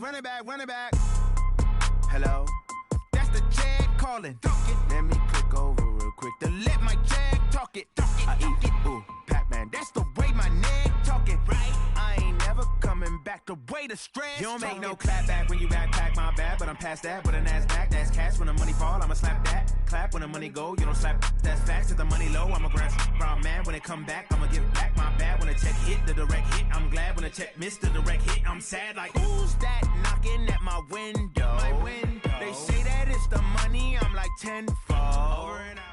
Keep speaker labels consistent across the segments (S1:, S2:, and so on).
S1: run it back. Hello? That's the Jag calling. Let me click over real quick to let my Jag talk it. I eat it, ooh, Pac-Man. That's the way my neck talking. Right? I ain't never coming back the way the stress. You don't make no clap back when you backpack, my bad. But I'm past that with a NASDAQ. That's cash when the money fall, I'ma slap that. Clap when the money go, you don't slap. That's facts. If the money low, I'ma grab brown man. When it come back, I'ma give back my bad. When the check hit, the direct hit. I'm glad when the check missed the direct hit. I'm sad like, who's that knocking at my window? My window. They say that it's the money, I'm like tenfold. Over and out.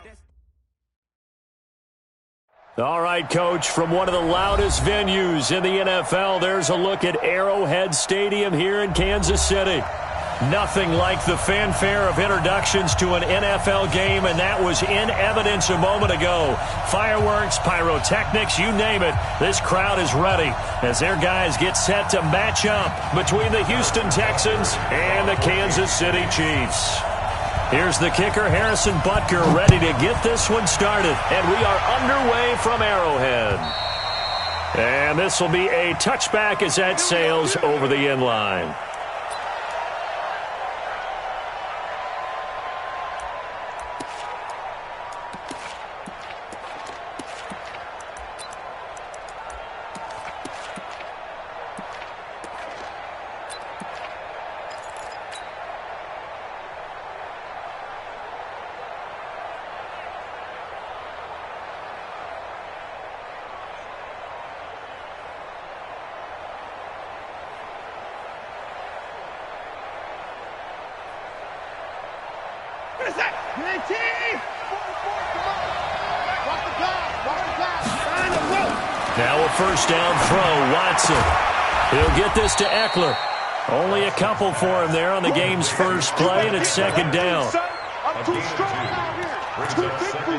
S2: All right, Coach, from one of the loudest venues in the NFL, there's a look at Arrowhead Stadium here in Kansas City. Nothing like the fanfare of introductions to an NFL game, and that was in evidence a moment ago. Fireworks, pyrotechnics, you name it. This crowd is ready as their guys get set to match up between the Houston Texans and the Kansas City Chiefs. Here's the kicker, Harrison Butker, ready to get this one started. And we are underway from Arrowhead. And this will be a touchback as that sails over the end line. Now a first down throw, Watson. He'll get this to Eckler. Only a couple for him there on the game's first play, and it's second down.
S3: I'm too strong out here. Too big for you.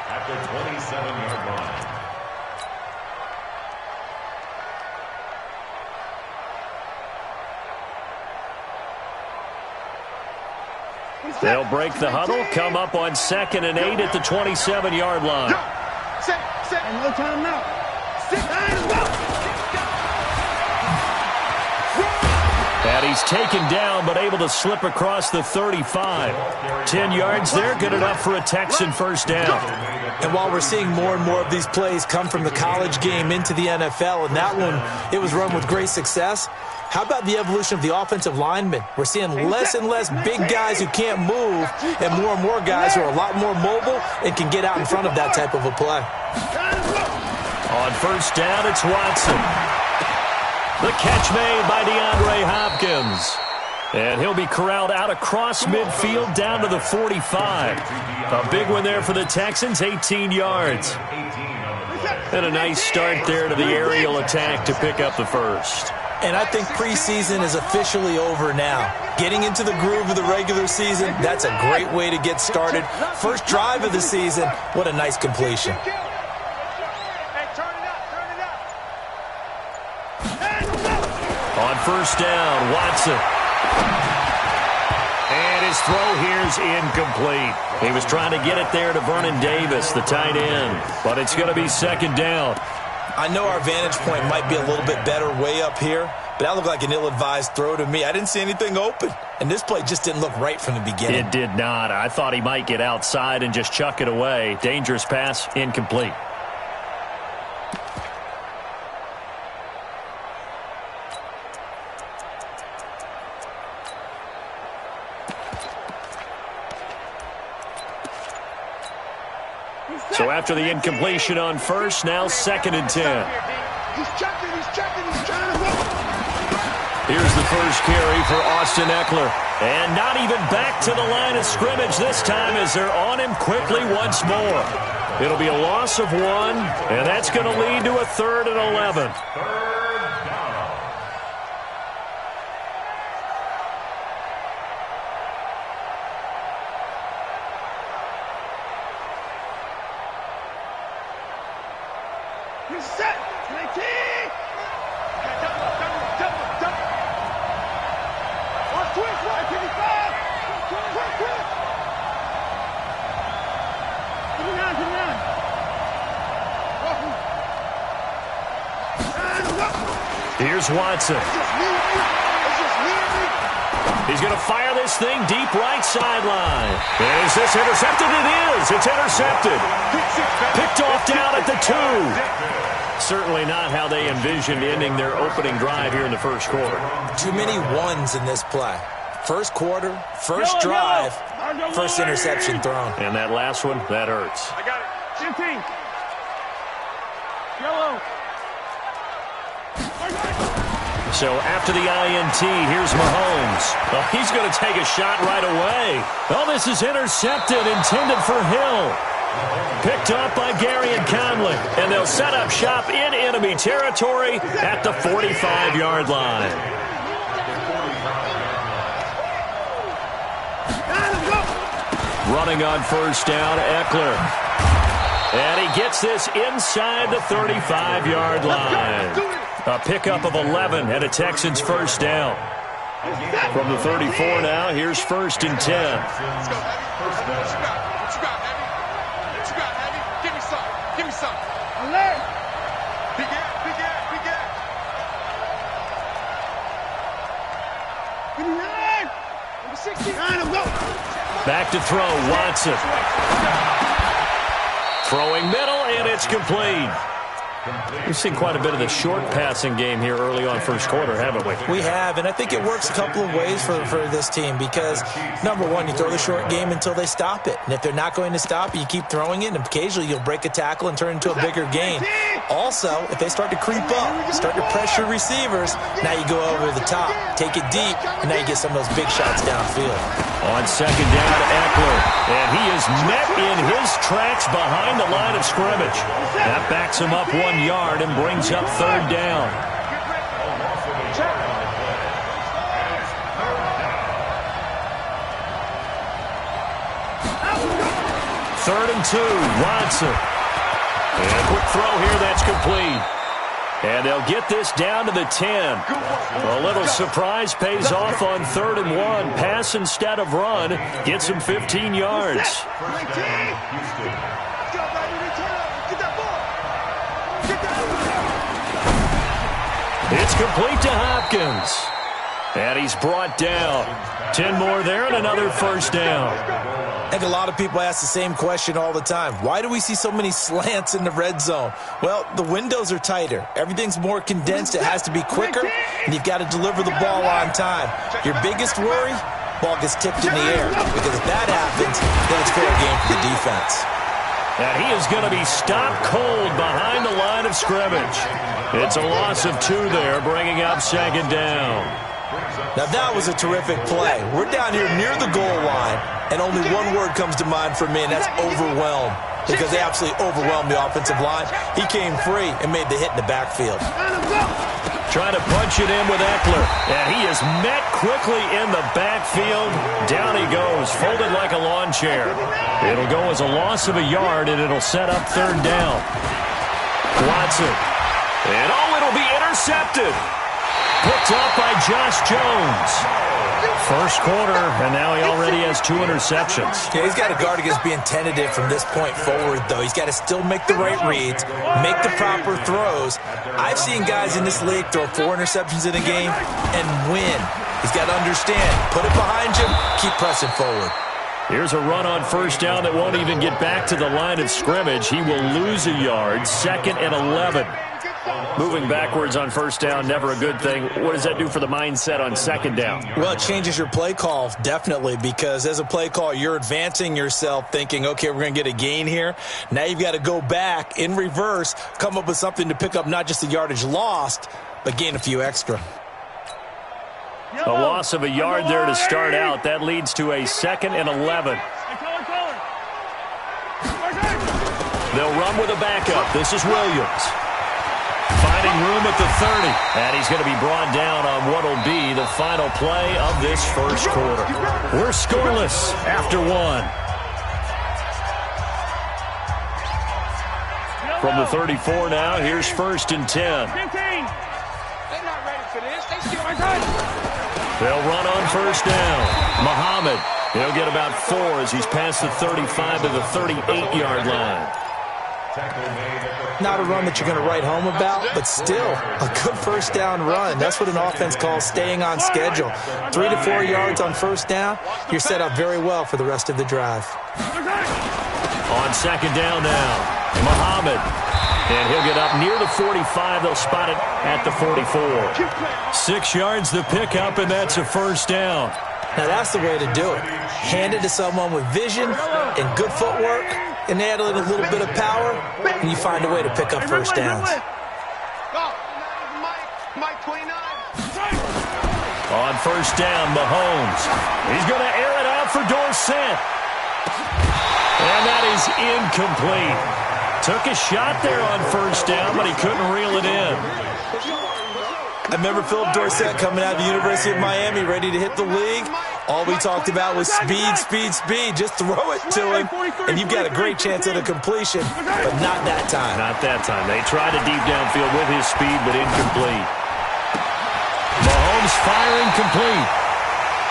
S3: At the 27-yard line.
S2: They'll break the huddle, come up on 2nd and 8 at the 27-yard line.
S4: And no time now.
S2: And he's taken down, but able to slip across the 35. 10 yards there, good enough for a Texan first down.
S5: And while we're seeing more and more of these plays come from the college game into the NFL, and that one, it was run with great success, how about the evolution of the offensive linemen? We're seeing less and less big guys who can't move and more guys who are a lot more mobile and can get out in front of that type of a play.
S2: On first down, it's Watson. The catch made by DeAndre Hopkins. And he'll be corralled out across midfield down to the 45. A big one there for the Texans, 18 yards. And a nice start there to the aerial attack to pick up the first.
S5: And I think preseason is officially over now. Getting into the groove of the regular season, that's a great way to get started. First drive of the season, what a nice completion.
S2: On first down, Watson. And his throw here's incomplete. He was trying to get it there to Vernon Davis, the tight end. But it's going to be second down.
S5: I know our vantage point might be a little bit better way up here, but that looked like an ill-advised throw to me. I didn't see anything open, and this play just didn't look right from the beginning.
S2: It did not. I thought he might get outside and just chuck it away. Dangerous pass, incomplete. So after the incompletion on first, now 2nd and 10.
S4: He's checking, he's trying to go.
S2: Here's the first carry for Austin Eckler. And not even back to the line of scrimmage this time as they're on him quickly once more. It'll be a loss of 1, and that's going to lead to a 3rd and 11.
S4: He's set. 19.
S2: Here's Watson. He's going to fire this thing deep right sideline. Is this intercepted? It is. It's intercepted. Picked off down at the 2. Certainly not how they envisioned ending their opening drive here in the first quarter.
S5: Too many ones in this play. First quarter, first drive, first interception thrown.
S2: And that last one, that hurts.
S4: I got it. 15. Yellow.
S2: So after the INT, here's Mahomes. Well, he's going to take a shot right away. Oh, this is intercepted, intended for Hill. Picked up by Gary and Conley. And they'll set up shop in enemy territory at the 45-yard line. Running on first down, Eckler. And he gets this inside the 35-yard line. A pickup of 11 and a Texans first down. From the 34 now, here's first and 10.
S4: Let's go, Heavy. What you got, Heavy? What you got, Heavy? Give me some. Give me some. Alert. Big gap, big gap, big gap. Give me that. Number 69, I'm going.
S2: Back to throw, Watson. Throwing middle, and it's complete. We've seen quite a bit of the short passing game here early on first quarter, haven't we?
S5: We have, and I think it works a couple of ways for this team because, number one, you throw the short game until they stop it. And if they're not going to stop it, you keep throwing it, and occasionally you'll break a tackle and turn it into a bigger gain. Also, if they start to creep up, start to pressure receivers, now you go over the top, take it deep, and now you get some of those big shots downfield.
S2: On second down, Eckler. And he is met in his tracks behind the line of scrimmage. That backs him up 1 yard and brings up third down. Third and 2, Watson. And a quick throw here, that's complete. And they'll get this down to the 10. A little surprise pays off on 3rd and 1. Pass instead of run. Gets him 15 yards. It's complete to Hopkins. And he's brought down. 10 more there and another first down.
S5: I think a lot of people ask the same question all the time. Why do we see so many slants in the red zone? Well, the windows are tighter. Everything's more condensed. It has to be quicker, and you've got to deliver the ball on time. Your biggest worry, ball gets tipped in the air, because if that happens, then it's fair game for the defense.
S2: And he is going to be stopped cold behind the line of scrimmage. It's a loss of 2 there, bringing up second down.
S5: Now, that was a terrific play. We're down here near the goal line, and only one word comes to mind for me, and that's overwhelmed, because they absolutely overwhelmed the offensive line. He came free and made the hit in the backfield.
S2: Trying to punch it in with Eckler, and he is met quickly in the backfield. Down he goes, folded like a lawn chair. It'll go as a loss of a yard, and it'll set up third down. Watson. And it'll be intercepted. Picked up by Josh Jones. First quarter, and now he already has 2 interceptions.
S5: Yeah, he's got to guard against being tentative from this point forward, though. He's got to still make the right reads, make the proper throws. I've seen guys in this league throw 4 interceptions in a game and win. He's got to understand, put it behind you, keep pressing forward.
S2: Here's a run on first down that won't even get back to the line of scrimmage. He will lose a yard, 2nd and 11. Moving backwards on first down, never a good thing. What does that do for the mindset on second down?
S5: Well, it changes your play call, definitely, because as a play call, you're advancing yourself thinking, okay, we're going to get a gain here. Now you've got to go back in reverse, come up with something to pick up not just the yardage lost, but gain a few extra.
S2: A loss of a yard there to start out. That leads to a 2nd and 11. They'll run with a backup. This is Williams. Finding room at the 30. And he's going to be brought down on what will be the final play of this first quarter. We're scoreless after 1. From the 34 now, here's first and 10.
S4: They're not ready for this. They still
S2: They'll run on first down. Muhammad, he'll get about 4 as he's past the 35 to the 38-yard line.
S5: Not a run that you're going to write home about, but still a good first down run. That's what an offense calls staying on schedule. 3 to 4 yards on first down, you're set up very well for the rest of the drive.
S2: On second down now, Muhammad. And he'll get up near the 45. They'll spot it at the 44. 6 yards the pickup, and that's a first down.
S5: Now that's the way to do it. Hand it to someone with vision and good footwork, and add a little bit of power, and you find a way to pick up first downs.
S2: On first down, Mahomes. He's going to air it out for Dorsett. And that is incomplete. Took a shot there on first down, but he couldn't reel it in.
S5: I remember Philip Dorsett coming out of the University of Miami, ready to hit the league. All we talked about was speed, speed, speed. Just throw it to him, and you've got a great chance at a completion, but not that time.
S2: Not that time. They tried a deep downfield with his speed, but incomplete. Mahomes firing complete.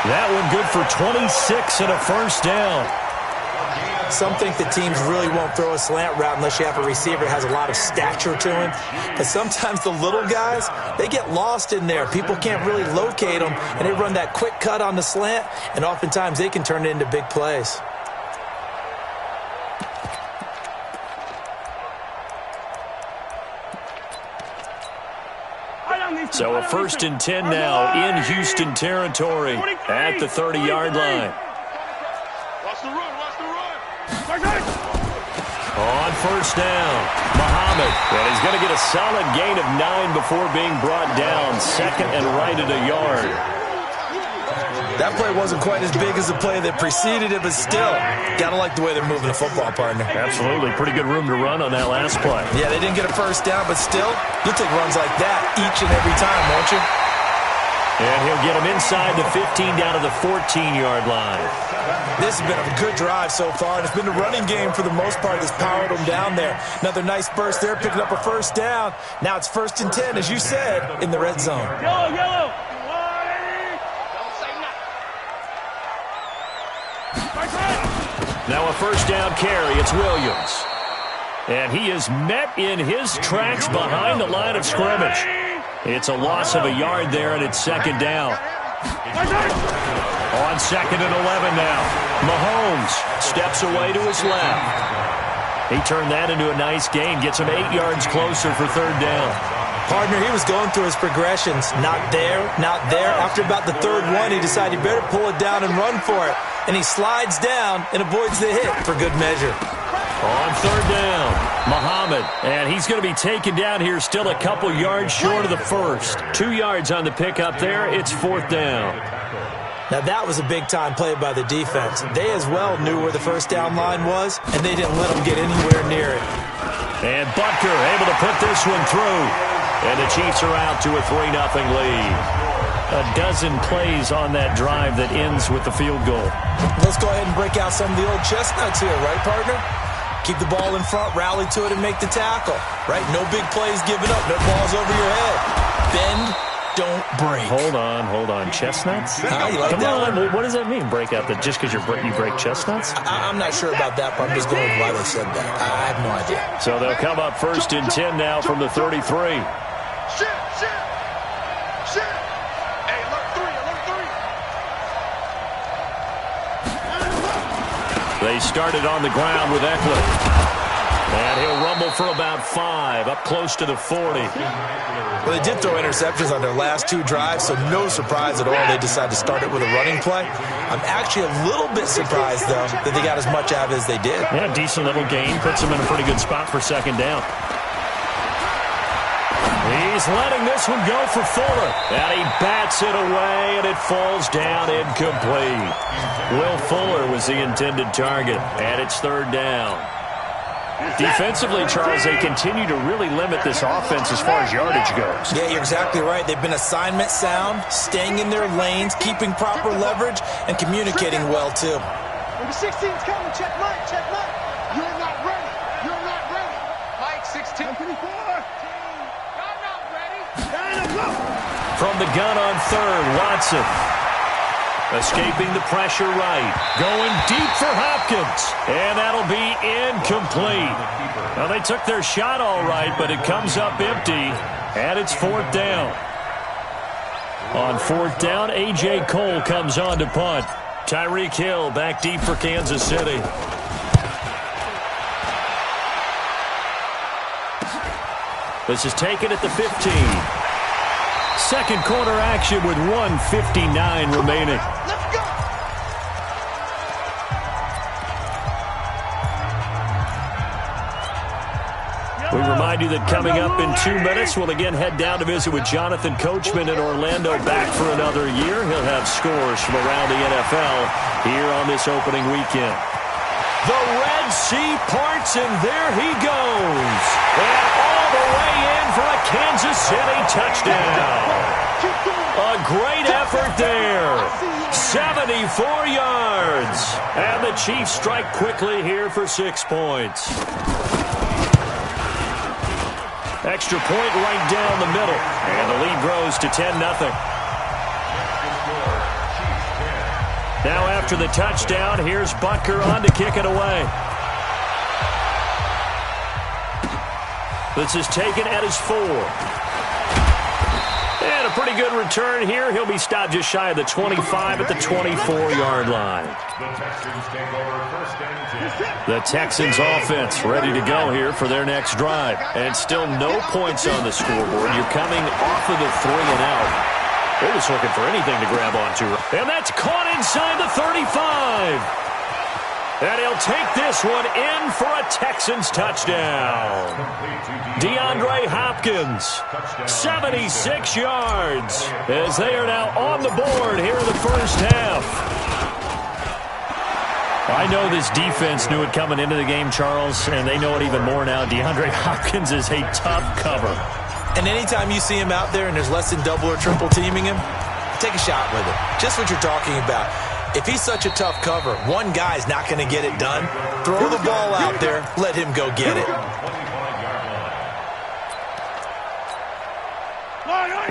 S2: That one good for 26 and a first down.
S5: Some think that teams really won't throw a slant route unless you have a receiver that has a lot of stature to him. But sometimes the little guys, they get lost in there. People can't really locate them, and they run that quick cut on the slant, and oftentimes they can turn it into big plays.
S2: So a first and 10 now in Houston territory at the 30-yard line. On first down, Muhammad. And he's going to get a solid gain of 9 before being brought down. Second and right at a yard.
S5: That play wasn't quite as big as the play that preceded it, but still, got to like the way they're moving the football, partner.
S2: Absolutely. Pretty good room to run on that last play.
S5: Yeah, they didn't get a first down, but still, you'll take runs like that each and every time, won't you?
S2: And he'll get him inside the 15 down to the 14-yard line.
S5: This has been a good drive so far, and it's been the running game for the most part that's powered them down there. Another nice burst there, picking up a first down. Now it's first and 10, as you said, in the red zone.
S6: Yellow.
S2: Now a first down carry. It's Williams. And he is met in his tracks behind the line of scrimmage. It's a loss of a yard there, and it's second down. On second and 11 now. Mahomes steps away to his left. He turned that into a nice gain. Gets him 8 yards closer for third down.
S5: Partner, he was going through his progressions. Not there, not there. After about the third one, he decided he better pull it down and run for it. And he slides down and avoids the hit for good measure.
S2: On third down, Muhammad. And he's going to be taken down here still a couple yards short of the first. 2 yards on the pickup there. It's fourth down.
S5: Now that was a big-time play by the defense. They as well knew where the first down line was, and they didn't let them get anywhere near it.
S2: And Butker able to put this one through. And the Chiefs are out to a 3-0 lead. A dozen plays on that drive that ends with the field goal.
S5: Let's go ahead and break out some of the old chestnuts here, right, partner? Keep the ball in front, rally to it, and make the tackle, right? No big plays given up, no balls over your head. Bend, don't break.
S2: Hold on. Chestnuts?
S5: You like
S2: Come
S5: that
S2: on,
S5: one?
S2: what does that mean, break out? That just because you break chestnuts?
S5: I'm not sure about that, but I'm just going with why they said that. I have no idea.
S2: So they'll come up first and 10 now from the 33.
S4: Shit. Hey, alert three.
S2: They started on the ground with Eckler. And he'll rumble for about 5, up close to the 40.
S5: Well, they did throw interceptions on their last 2 drives, so no surprise at all they decided to start it with a running play. I'm actually a little bit surprised, though, that they got as much out of it as they did.
S2: Yeah, decent little gain. Puts them in a pretty good spot for second down. He's letting this one go for Fuller. And he bats it away, and it falls down incomplete. Will Fuller was the intended target, and it's third down. Defensively, Charles, they continue to really limit this offense as far as yardage goes.
S5: Yeah, you're exactly right. They've been assignment sound, staying in their lanes, keeping proper leverage, and communicating well, too.
S6: Number 16's coming. Check Mike. You're not ready.
S4: Mike, 16.
S6: 24. I'm not ready.
S2: From the gun on third, Watson. Escaping the pressure right. Going deep for Hopkins. And that'll be incomplete. Now, they took their shot all right, but it comes up empty. And it's 4th down. On 4th down, A.J. Cole comes on to punt. Tyreek Hill back deep for Kansas City. This is taken at the 15. Second quarter action with 1:59 remaining.
S6: Let's go.
S2: We remind you that coming up in 2 minutes, we'll again head down to visit with Jonathan Coachman in Orlando, back for another year. He'll have scores from around the NFL here on this opening weekend. The Red Sea parts, and there he goes. And all the way in for a Kansas City touchdown. A great effort there. 74 yards. And the Chiefs strike quickly here for 6 points. Extra point right down the middle. And the lead grows to 10-0. Now after the touchdown, here's Butker on to kick it away. This is taken at his 4. And a pretty good return here. He'll be stopped just shy of the 25 at the 24-yard line. The Texans offense ready to go here for their next drive. And still no points on the scoreboard. You're coming off of the 3 and out. They're just looking for anything to grab onto. And that's caught inside the 35. And he'll take this one in for a Texans touchdown. DeAndre Hopkins, 76 yards, as they are now on the board here in the first half. I know this defense knew it coming into the game, Charles, and they know it even more now. DeAndre Hopkins is a tough cover.
S5: And anytime you see him out there and there's less than double or triple teaming him, take a shot with him. Just what you're talking about. If he's such a tough cover, one guy's not going to get it done. Throw the ball out there, let him go get it.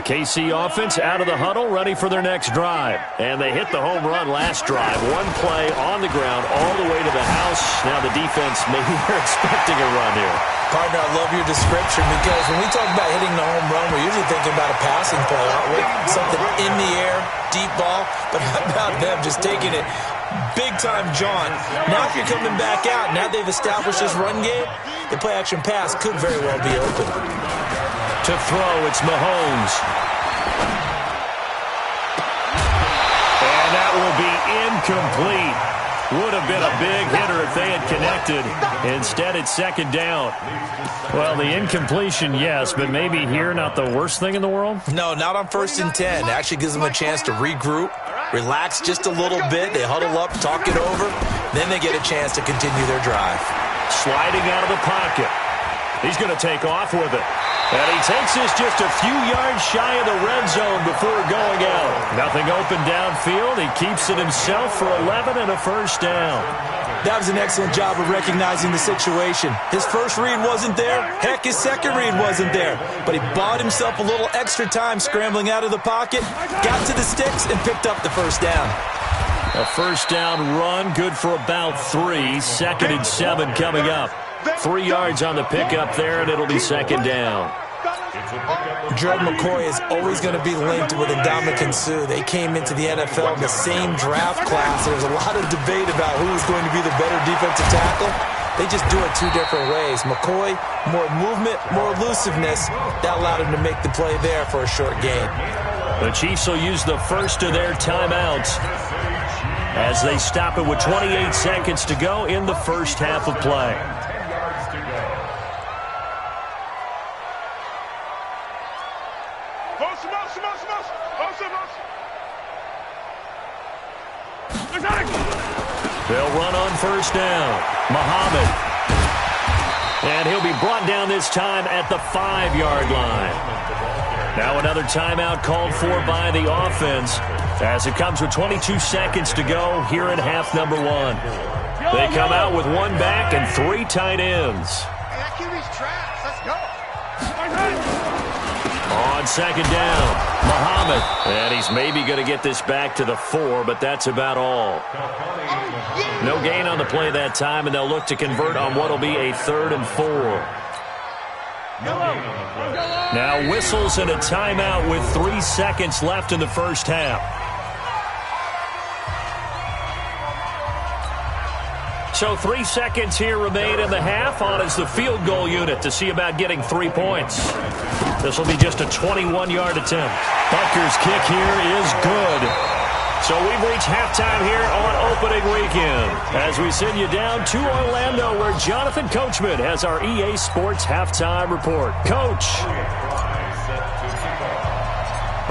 S2: The KC offense out of the huddle, ready for their next drive. And they hit the home run last drive. One play on the ground all the way to the house. Now the defense, maybe they're expecting a run here.
S5: Partner, I love your description, because when we talk about hitting the home run, we're usually thinking about a passing play, aren't we? Something in the air, deep ball. But how about them just taking it big-time jaunt? Now if you're coming back out, now they've established this run game, the play-action pass could very well be open.
S2: To throw, it's Mahomes. And that will be incomplete. Would have been a big hitter if they had connected. Instead, it's 2nd down. Well, the incompletion, yes, but maybe here not the worst thing in the world?
S5: No, not on 1st and 10. Actually gives them a chance to regroup, relax just a little bit. They huddle up, talk it over. Then they get a chance to continue their drive.
S2: Sliding out of the pocket. He's going to take off with it. And he takes this just a few yards shy of the red zone before going out. Nothing open downfield. He keeps it himself for 11 and a first down.
S5: That was an excellent job of recognizing the situation. His first read wasn't there. Heck, his second read wasn't there. But he bought himself a little extra time scrambling out of the pocket, got to the sticks, and picked up the first down.
S2: A first down run, good for about 3. 2nd and 7 coming up. 3 yards on the pickup there, and it'll be 2nd down.
S5: Gerald McCoy is always going to be linked with Ndamukong Suh. They came into the NFL in the same draft class. There's a lot of debate about who is going to be the better defensive tackle. They just do it 2 different ways. McCoy, more movement, more elusiveness. That allowed him to make the play there for a short gain.
S2: The Chiefs will use the first of their timeouts as they stop it with 28 seconds to go in the first half of play. They'll run on first down. Muhammad. And he'll be brought down this time at the 5-yard line. Now another timeout called for by the offense as it comes with 22 seconds to go here in half number 1. They come out with 1 back and 3 tight ends.
S6: That QB's trash. Let's go.
S2: On On second down, Muhammad. And he's maybe going to get this back to the 4, but that's about all. No gain on the play that time, and they'll look to convert on what will be a 3rd and 4. Now whistles and a timeout with 3 seconds left in the first half. So 3 seconds here remain in the half. On is the field goal unit to see about getting 3 points. This will be just a 21-yard attempt. Butker's kick here is good. So we've reached halftime here on opening weekend as we send you down to Orlando where Jonathan Coachman has our EA Sports halftime report. Coach.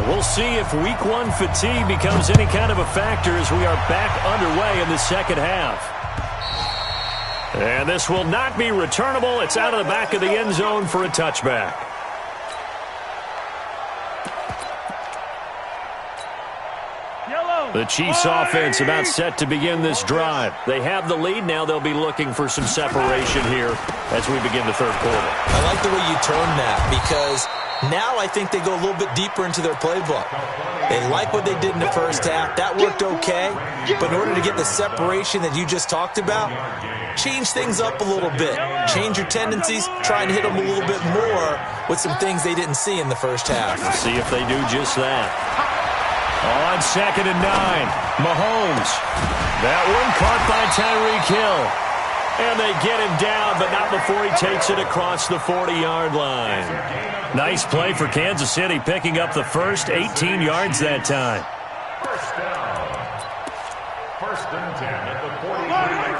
S2: We'll see if week 1 fatigue becomes any kind of a factor as we are back underway in the second half. And this will not be returnable. It's out of the back of the end zone for a touchback. The Chiefs offense about set to begin this drive. They have the lead. Now they'll be looking for some separation here as we begin the third quarter.
S5: I like the way you turned that because now I think they go a little bit deeper into their playbook. They like what they did in the first half. That worked okay. But in order to get the separation that you just talked about, change things up a little bit. Change your tendencies. Try and hit them a little bit more with some things they didn't see in the first half.
S2: Let's see if they do just that. On second and 9, Mahomes. That one caught by Tyreek Hill. And they get him down, but not before he takes it across the 40-yard line. Nice play for Kansas City, picking up the first 18 yards that time.
S3: First down. First and 10 at the 40-yard line.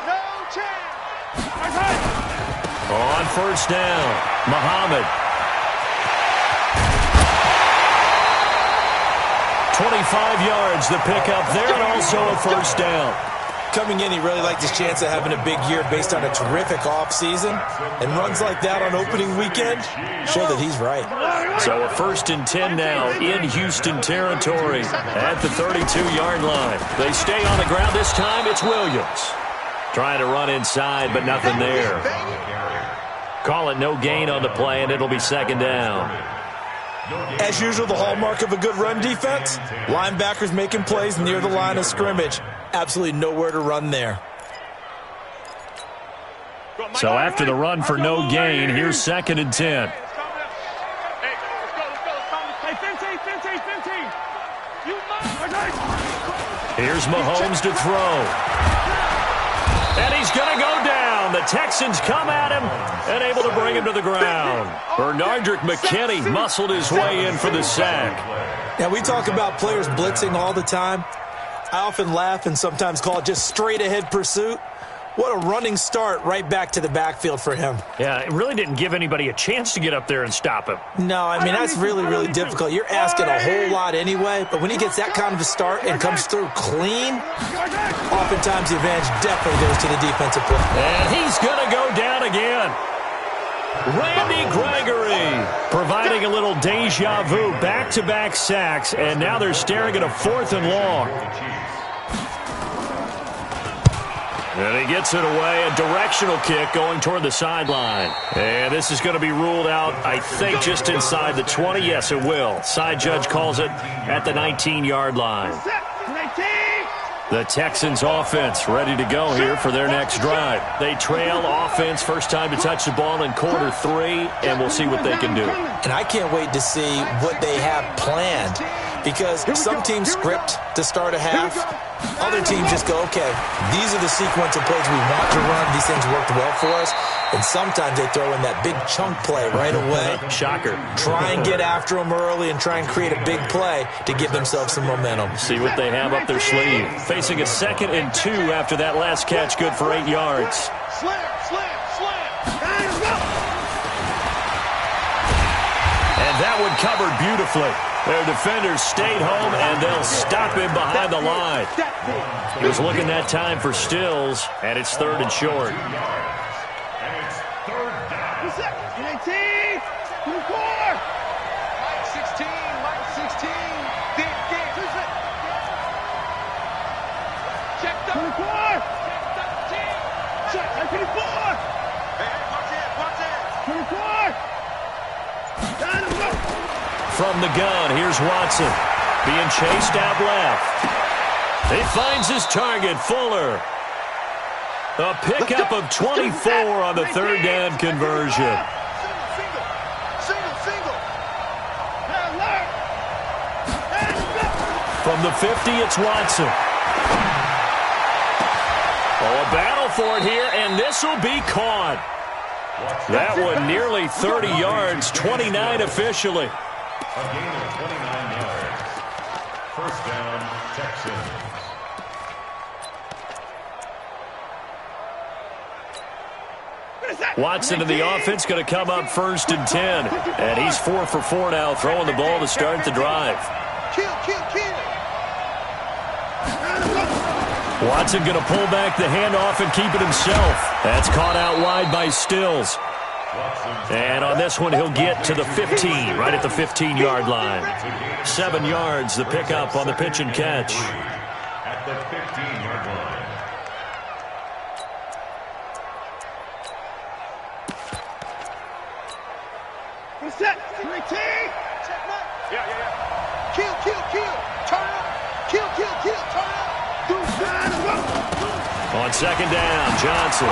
S6: No chance.
S2: On first down, Muhammad. 25 yards, the pickup there, and also a first down.
S5: Coming in, he really liked his chance of having a big year based on a terrific offseason. And runs like that on opening weekend show that he's right.
S2: So a first and 10 now in Houston territory at the 32-yard line. They stay on the ground. This time it's Williams. Trying to run inside, but nothing there. Call it no gain on the play, and it'll be second down.
S5: As usual, the hallmark of a good run defense, linebackers making plays near the line of scrimmage. Absolutely nowhere to run there.
S2: So after the run for no gain, here's second and 10. Here's Mahomes to throw. And he's going to go down. The Texans come at him and able to bring him to the ground. Bernardrick McKinney muscled his way in for the sack.
S5: Now, we talk about players blitzing all the time. I often laugh and sometimes call it just straight-ahead pursuit. What a running start right back to the backfield for him.
S2: Yeah, it really didn't give anybody a chance to get up there and stop him.
S5: No, I mean, that's really, really difficult. You're asking a whole lot anyway, but when he gets that kind of a start and comes through clean, oftentimes the advantage definitely goes to the defensive play.
S2: And he's going to go down again. Randy Gregory providing a little deja vu, back-to-back sacks, and now they're staring at a 4th and long. And he gets it away, a directional kick going toward the sideline. And this is going to be ruled out, I think, just inside the 20. Yes, it will. Side judge calls it at the 19-yard line. The Texans offense ready to go here for their next drive. They trail offense, first time to touch the ball in quarter 3, and we'll see what they can do.
S5: And I can't wait to see what they have planned, because some teams script to start a half. Other teams just go, okay, these are the sequence of plays we want to run. These things worked well for us. And sometimes they throw in that big chunk play right away.
S2: Shocker.
S5: Try and get after them early and try and create a big play to give themselves some momentum.
S2: See what they have up their sleeve. Facing a 2nd and 2 after that last catch, good for 8 yards. And that one covered beautifully. Their defenders stayed home, and they'll stop him behind the line. He was looking that time for Stills, and it's 3rd and short. From the gun, here's Watson. Being chased out left. He finds his target, Fuller. A pickup of 24 on the third down conversion. From the 50, it's Watson. Oh, a battle for it here, and this will be caught. That one nearly 30 yards, 29 officially.
S3: A gain of 29 yards. First down, Texans.
S2: Watson in the offense going to come up 1st and 10. And he's 4 for 4 now, throwing the ball to start the drive. Watson going to pull back the handoff and keep it himself. That's caught out wide by Stills. And on this one, he'll get to the 15, right at the 15-yard line. 7 yards, the pickup on the pitch and catch.
S3: At the 15-yard line.
S6: Set. 3T. Yeah. Kill. Turn up. Kill. Turn up.
S2: On second down, Johnson.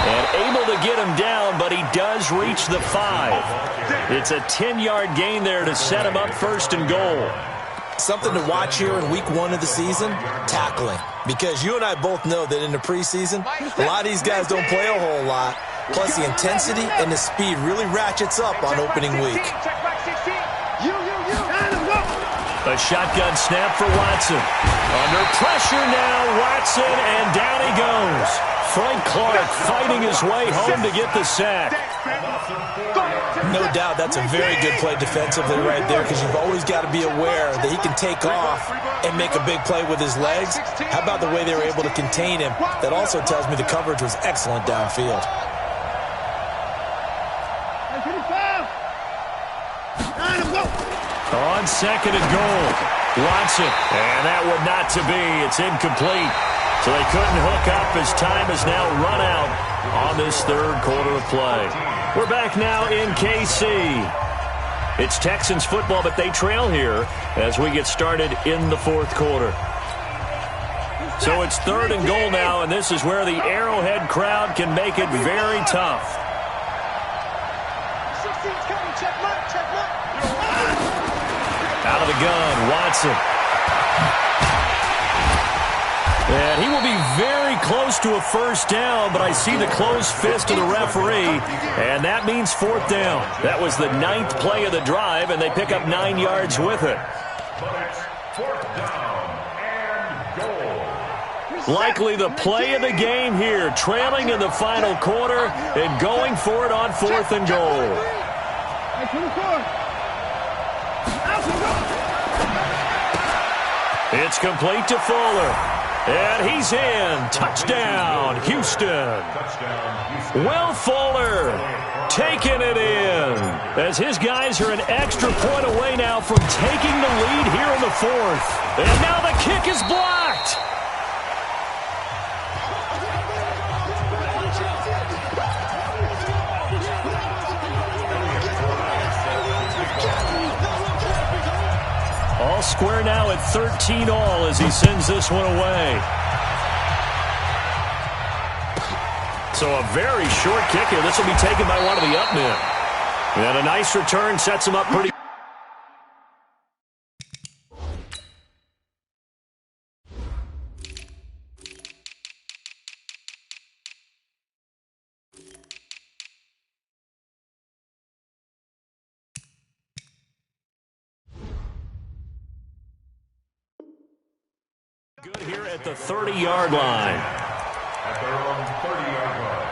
S2: And able to get him down, but he does reach the 5. It's a 10-yard gain there to set him up 1st and goal.
S5: Something to watch here in week 1 of the season, tackling. Because you and I both know that in the preseason, a lot of these guys don't play a whole lot. Plus, the intensity and the speed really ratchets up on opening week.
S2: A shotgun snap for Watson. Under pressure now, Watson, and down he goes. Frank Clark fighting his way home to get the sack.
S5: No doubt that's a very good play defensively right there, because you've always got to be aware that he can take off and make a big play with his legs. How about the way they were able to contain him? That also tells me the coverage was excellent downfield.
S2: On second and goal, Watson. And that would not to be. It's incomplete. So they couldn't hook up as time has now run out on this third quarter of play. We're back now in KC. It's Texans football, but they trail here as we get started in the fourth quarter. So it's 3rd and goal now, and this is where the Arrowhead crowd can make it very tough.
S6: 16's coming. Check mark.
S2: Out of the gun, Watson. And he will be very close to a first down, but I see the closed fist of the referee, and that means 4th down. That was the 9th play of the drive, and they pick up 9 yards with it.
S3: But it's 4th down and goal.
S2: Likely the play of the game here, trailing in the final quarter and going for it on 4th and goal. It's complete to Fuller. And he's in. Touchdown, Houston. Will Fuller taking it in. As his guys are an extra point away now from taking the lead here in the 4th. And now the kick is blocked. All square now at 13 all as he sends this one away. So a very short kick here. This will be taken by one of the up men. And a nice return sets him up pretty. Good here at the 30-yard line.
S3: At their own 30-yard line.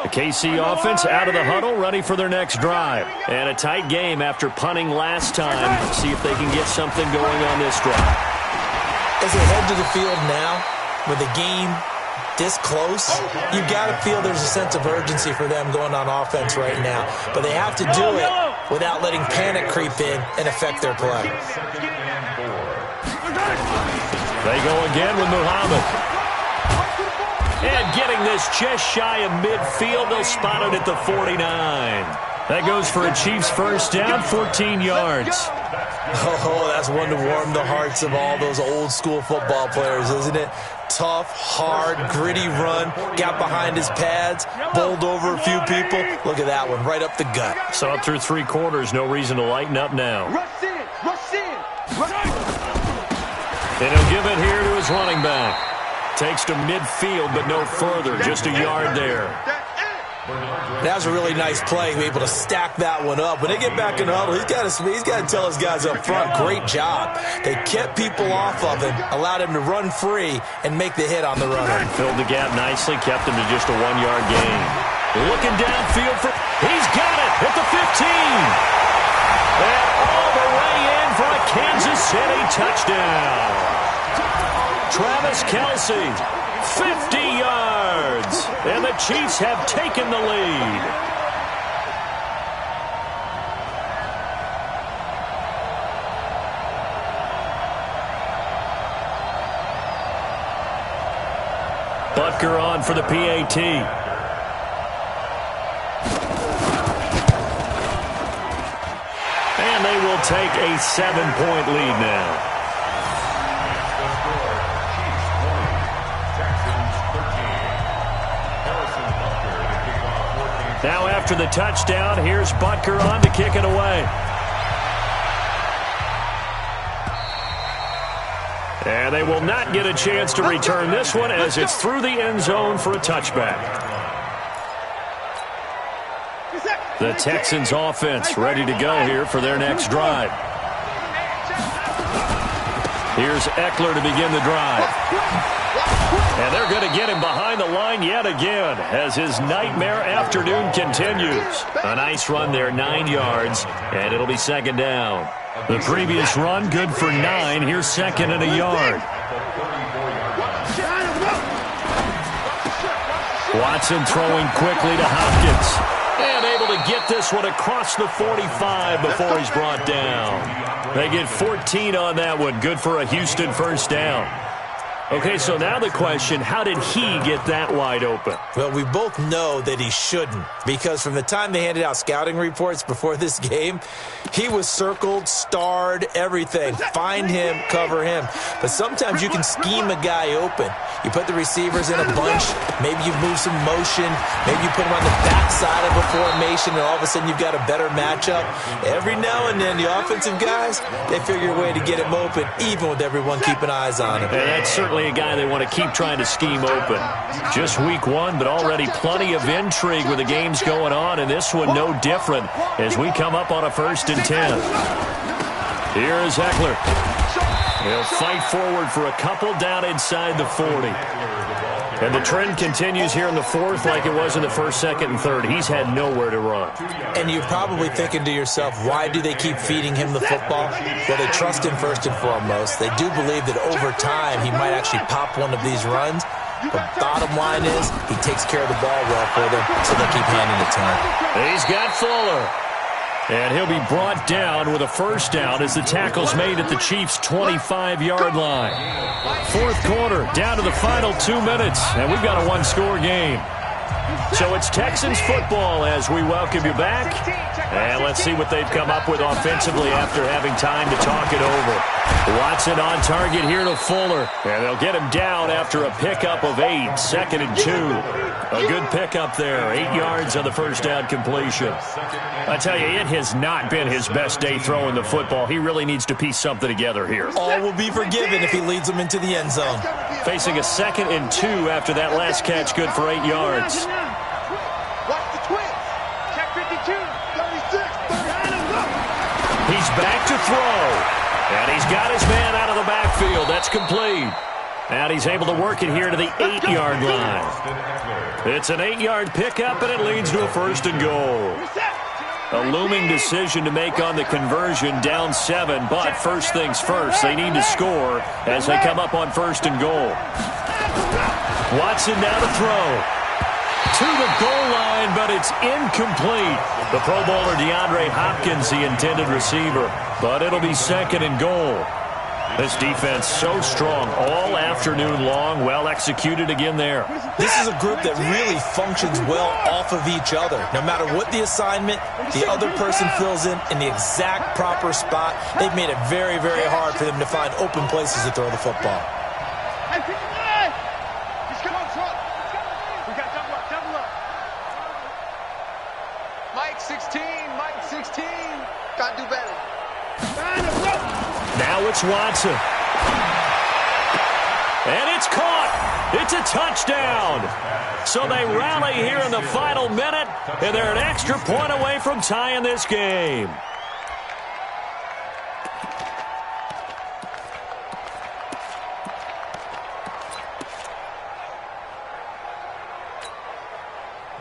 S2: The KC offense out of the huddle, ready for their next drive. And a tight game after punting last time. See if they can get something going on this drive.
S5: As they head to the field now, with the game this close, you've got to feel there's a sense of urgency for them going on offense right now. But they have to do it without letting panic creep in and affect their play.
S3: 2nd and 4.
S2: They go again with Muhammad. And getting this just shy of midfield, they'll spot it at the 49. That goes for a Chiefs first down, 14 yards.
S5: Oh, that's one to warm the hearts of all those old school football players, isn't it? Tough, hard, gritty run, got behind his pads, bowled over a few people. Look at that one, right up the gut.
S2: So up through 3 quarters, no reason to lighten up now.
S6: Rush in, rush in, rush.
S2: And he'll give it here to his running back. Takes to midfield, but no further, just a yard there.
S5: That was a really nice play, able to stack that one up. When they get back in the huddle, he's got to tell his guys up front, great job. They kept people off of him, allowed him to run free and make the hit on the runner.
S2: Filled the gap nicely, kept him to just a 1-yard gain. Looking downfield for, he's got it at the 15. And all the way in for a Kansas City touchdown. Travis Kelce, 50 yards, and the Chiefs have taken the lead. Butker on for the PAT. And they will take a 7-point lead now. Now after the touchdown, here's Butker on to kick it away. And they will not get a chance to return this one as it's through the end zone for a touchback. The Texans offense ready to go here for their next drive. Here's Eckler to begin the drive. And they're going to get him behind the line yet again as his nightmare afternoon continues. A nice run there, 9 yards, and it'll be second down. The previous run, good for 9. Here's second and a yard. Watson throwing quickly to Hopkins. And able to get this one across the 45 before he's brought down. They get 14 on that one. Good for a Houston first down. Okay, so now the question, how did he get that wide open?
S5: Well, we both know that he shouldn't, because from the time they handed out scouting reports before this game, he was circled, starred, everything. Find him, cover him. But sometimes you can scheme a guy open. You put the receivers in a bunch, maybe you move some motion, maybe you put them on the backside of a formation, and all of a sudden you've got a better matchup. Every now and then, the offensive guys, they figure a way to get him open, even with everyone keeping eyes on him.
S2: And that's certainly a guy they want to keep trying to scheme open. Just week 1, but already plenty of intrigue with the games going on, and this one no different as we come up on a 1st and 10. Here is Eckler. He'll fight forward for a couple down inside the 40. And the trend continues here in the 4th like it was in the 1st, 2nd, and 3rd. He's had nowhere to run.
S5: And you're probably thinking to yourself, why do they keep feeding him the football? Well, they trust him first and foremost. They do believe that over time he might actually pop one of these runs. But bottom line is he takes care of the ball well for them, so they'll keep handing it to him.
S2: He's got Fuller. And he'll be brought down with a first down as the tackle's made at the Chiefs' 25-yard line. 4th quarter, down to the final 2 minutes, and we've got a 1-score game. So it's Texans football as we welcome you back. And let's see what they've come up with offensively after having time to talk it over. Watson on target here to Fuller. And they'll get him down after a pickup of 8, 2nd and 2. A good pickup there, 8 yards on the first down completion. I tell you, it has not been his best day throwing the football. He really needs to piece something together here.
S5: All will be forgiven if he leads them into the end zone.
S2: Facing a 2nd and 2 after that last catch, good for 8 yards.
S6: Watch the twins. Check 52. 36.
S2: He's back to throw. And he's got his man out of the backfield. That's complete. And he's able to work it here to the 8-yard line. It's an 8-yard pickup, and it leads to a 1st and goal. A looming decision to make on the conversion, down 7, but first things first, they need to score as they come up on 1st and goal. Watson now to throw. To the goal line, but it's incomplete. The Pro Bowler DeAndre Hopkins, the intended receiver, but it'll be 2nd and goal. This defense so strong all afternoon long. Well executed again there.
S5: This is a group that really functions well off of each other. No matter what the assignment, the other person fills in the exact proper spot. They've made it very, very hard for them to find open places to throw the football.
S4: Mike 16, Mike 16. Gotta do better.
S2: Now it's Watson. And it's caught. It's a touchdown. So they rally here in the final minute, and they're an extra point away from tying this game.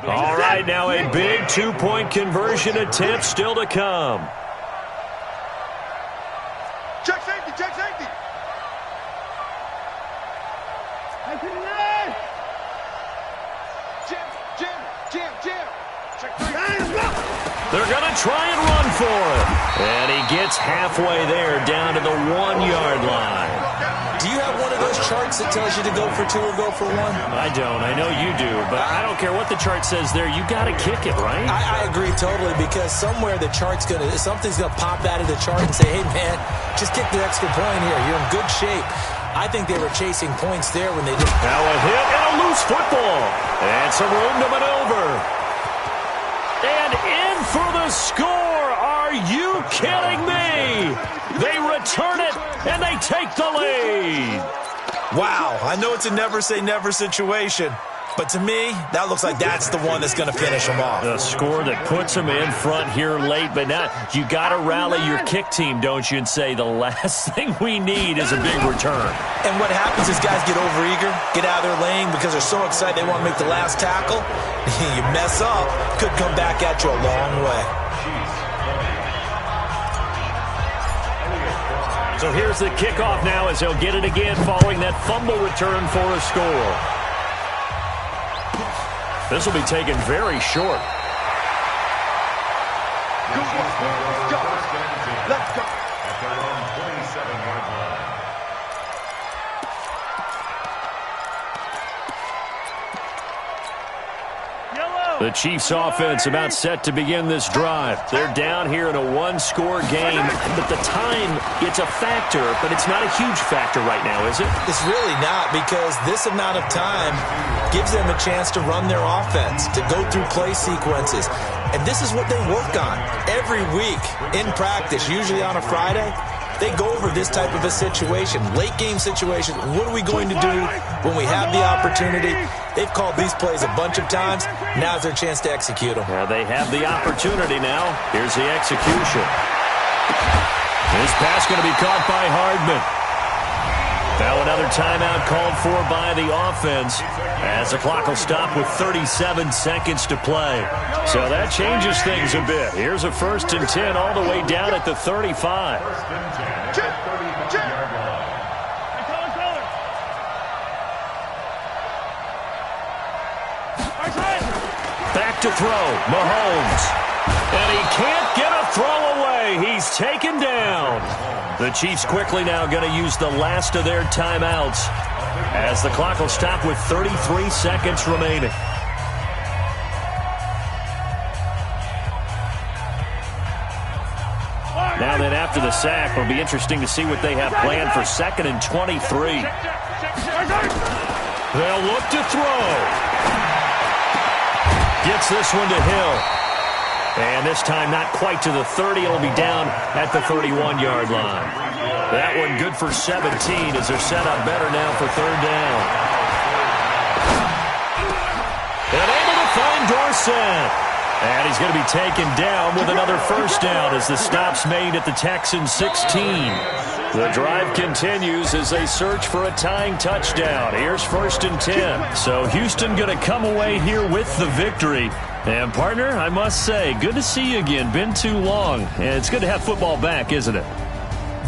S2: All right, now a big two-point conversion attempt still to come.
S4: Check safety, check safety. Jim. Check three.
S2: They're going to try and run for it. And he gets halfway there, down to the 1-yard line.
S5: Do you have one of those charts that tells you to go for 2 or go for 1?
S2: I don't. I know you do. But I don't care what the chart says there. You got to kick it, right?
S5: I agree totally, because somewhere the chart's something's going to pop out of the chart and say, hey, man, just kick the extra point here. You're in good shape. I think they were chasing points there when they just...
S2: Now a hit and a loose football. And some room to maneuver. And in for the score. Are you kidding me? They return it, and they take the lead.
S5: Wow, I know it's a never-say-never situation, but to me, that looks like that's the one that's going to finish them off.
S2: The score that puts them in front here late, but now you got to rally your kick team, don't you, and say the last thing we need is a big return.
S5: And what happens is guys get overeager, get out of their lane because they're so excited they want to make the last tackle. You mess up, could come back at you a long way.
S2: So here's the kickoff now as he'll get it again following that fumble return for a score. This will be taken very short.
S4: Let's go.
S3: At their own 27-yard line.
S2: The Chiefs offense about set to begin this drive. They're down here in a one-score game, but the time, it's a factor, but it's not a huge factor right now, is it?
S5: It's really not, because this amount of time gives them a chance to run their offense, to go through play sequences. And this is what they work on every week in practice, usually on a Friday. They go over this type of a situation, late-game situation. What are we going to do when we have the opportunity? They've called these plays a bunch of times. Now's their chance to execute them.
S2: Well, they have the opportunity now. Here's the execution. This pass going to be caught by Hardman. Now another timeout called for by the offense as the clock will stop with 37 seconds to play. So that changes things a bit. Here's a 1st and 10 all the way down at the 35. Back to throw, Mahomes. And he can't get a throw away. He's taken down. The Chiefs quickly now going to use the last of their timeouts as the clock will stop with 33 seconds remaining. Now then, after the sack, it'll be interesting to see what they have planned for 2nd and 23. They'll look to throw. Gets this one to Hill. And this time not quite to the 30. It'll be down at the 31-yard line. That one good for 17 as they're set up better now for 3rd down. And able to find Dorsett. And he's going to be taken down with another 1st down as the stop's made at the Texans 16. The drive continues as they search for a tying touchdown. Here's 1st and 10. So Houston going to come away here with the victory. And, partner, I must say, good to see you again. Been too long. And it's good to have football back, isn't it?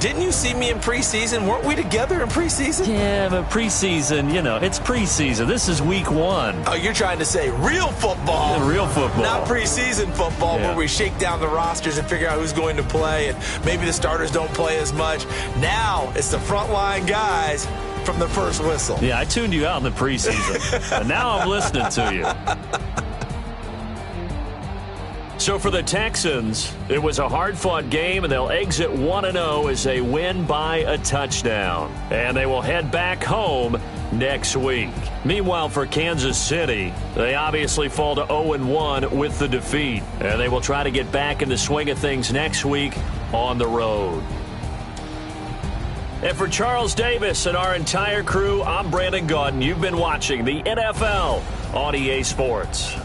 S5: Didn't you see me in preseason? Weren't we together in preseason?
S2: Yeah, but preseason, it's preseason. This is week 1.
S5: Oh, you're trying to say real football.
S2: Yeah, real football.
S5: Not preseason football where we shake down the rosters and figure out who's going to play, and maybe the starters don't play as much. Now it's the frontline guys from the first whistle.
S2: Yeah, I tuned you out in the preseason, and now I'm listening to you. So for the Texans, it was a hard-fought game, and they'll exit 1-0 as they win by a touchdown. And they will head back home next week. Meanwhile, for Kansas City, they obviously fall to 0-1 with the defeat. And they will try to get back in the swing of things next week on the road. And for Charles Davis and our entire crew, I'm Brandon Gaudin. You've been watching the NFL on EA Sports.